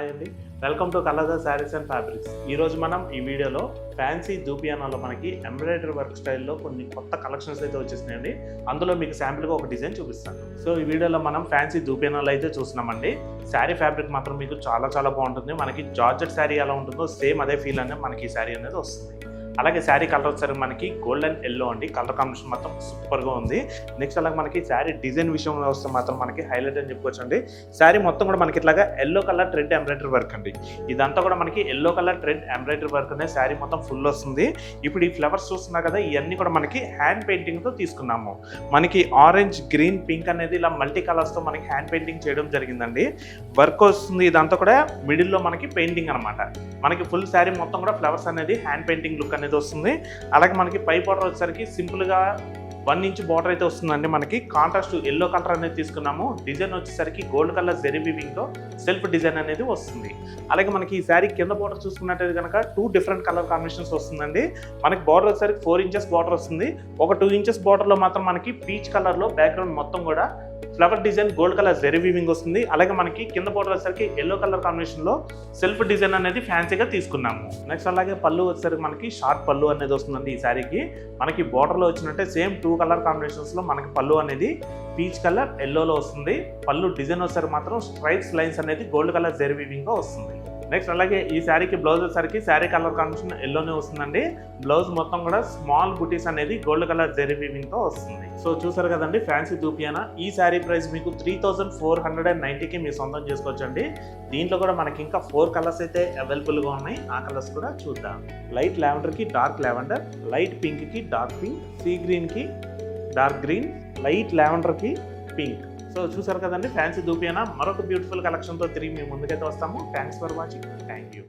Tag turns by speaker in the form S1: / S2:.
S1: Hi అండి, welcome to colours saris and fabrics. ఈరోజు మనం ఈ వీడియోలో ఫ్యాన్సీ దూపియానాలో మనకి ఎంబ్రాయిడరీ వర్క్ స్టైల్లో కొన్ని కొత్త కలెక్షన్స్ అయితే వచ్చేసినాయండి. అందులో మీకు శాంపుల్గా ఒక డిజైన్ చూపిస్తాను. సో ఈ వీడియోలో మనం ఫ్యాన్సీ దూపియానాలో అయితే చూస్తున్నామండి. శారీ ఫ్యాబ్రిక్ మాత్రం మీకు చాలా బాగుంటుంది. మనకి జార్జెట్ శారీ ఎలా ఉంటుందో సేమ్ అదే ఫీల్ అనేది మనకి ఈ శారీ అనేది వస్తుంది. అలాగే శారీ కలర్ వచ్చేసరికి మనకి గోల్డెన్ ఎల్లో అండి. కలర్ కాంబినేషన్ మొత్తం సూపర్గా ఉంది. నెక్స్ట్ అలాగే మనకి శారీ డిజైన్ విషయంలో వస్తే మాత్రం మనకి హైలైట్ అని చెప్పుకోవచ్చు అండి. శారీ మొత్తం కూడా మనకి ఇట్లాగా yellow colour thread embroidery work అండి. ఇదంతా కూడా మనకి yellow colour thread embroidery work అనేది శారీ మొత్తం ఫుల్ వస్తుంది. ఇప్పుడు ఈ ఫ్లవర్స్ చూస్తున్నా కదా, ఇవన్నీ కూడా మనకి హ్యాండ్ పెయింటింగ్తో తీసుకున్నాము. మనకి ఆరెంజ్, గ్రీన్, పింక్ అనేది ఇలా మల్టీ కలర్స్తో మనకి హ్యాండ్ పెయింటింగ్ చేయడం జరిగిందండి. వర్క్ వస్తుంది. ఇదంతా కూడా మిడిల్లో మనకి పెయింటింగ్ అనమాట. మనకి ఫుల్ శారీ మొత్తం కూడా ఫ్లవర్స్ అనేది హ్యాండ్ పెయింటింగ్ లుక్ అనేది వస్తుంది. అలాగే మనకి పై బార్డర్ వచ్చేసరికి సింపుల్గా 1 ఇంచ్ బార్డర్ అయితే వస్తుందండి. మనకి కాంట్రాస్ట్ ఎల్లో కలర్ అనేది తీసుకున్నాము. డిజైన్ వచ్చేసరికి గోల్డ్ కలర్ జెరీ వీవింగ్తో సెల్ఫ్ డిజైన్ అనేది వస్తుంది. అలాగే మనకి ఈ శారీ కింద బార్డర్ చూసుకున్నట్టయితే కనుక 2 డిఫరెంట్ కలర్ కాంబినేషన్స్ వస్తుందండి. మనకి బార్డర్ వచ్చేసరికి 4 ఇంచెస్ బార్డర్ వస్తుంది. ఒక 2 ఇంచెస్ బార్డర్లో మాత్రం మనకి పీచ్ కలర్లో బ్యాక్గ్రౌండ్ మొత్తం కూడా flower design gold colour zari weaving వస్తుంది. అలాగే మనకి కింద బార్డర్ వచ్చేసరికి ఎల్లో కలర్ కాంబినేషన్లో సెల్ఫ్ డిజైన్ అనేది ఫ్యాన్సీగా తీసుకున్నాము. నెక్స్ట్ అలాగే పళ్ళు వచ్చేసరికి మనకి షార్ట్ పళ్ళు అనేది వస్తుందండి. ఈ శారీకి మనకి బార్డర్లో వచ్చినట్టే సేమ్ 2 కలర్ కాంబినేషన్స్లో మనకి పళ్ళు అనేది పీచ్ కలర్ ఎల్లోలో వస్తుంది. పళ్ళు డిజైన్ వచ్చేసరికి మాత్రం స్ట్రైప్స్ లైన్స్ అనేది గోల్డ్ కలర్ జెరీ వీవింగ్గా వస్తుంది. నెక్స్ట్ అలాగే ఈ శారీకి బ్లౌజ్ వచ్చేసరికి శారీ కలర్ కాంబినేషన్ ఎల్లోనే వస్తుందండి. బ్లౌజ్ మొత్తం కూడా స్మాల్ బుటీస్ అనేది గోల్డ్ కలర్ జెరీ వీవింగ్తో వస్తుంది. సో చూసారు కదండి ఫ్యాన్సీ దూపియానా. ఈ శారీ ప్రైస్ మీకు 3490కి మీరు సొంతం చేసుకోవచ్చండి. దీంట్లో కూడా మనకి ఇంకా 4 కలర్స్ అయితే అవైలబుల్గా ఉన్నాయి. ఆ కలర్స్ కూడా చూద్దాం. లైట్ లావెండర్కి డార్క్ లావెండర్, లైట్ పింక్కి డార్క్ పింక్, సీ గ్రీన్కి డార్క్ గ్రీన్, లైట్ లావెండర్కి పింక్. సో చూసారు కదండి ఫ్యాన్సీ దూపియానా. మరొక బ్యూటిఫుల్ కలెక్షన్తో తిరిగి మేము ముందుకైతే వస్తాము. Thanks for watching. Thank you.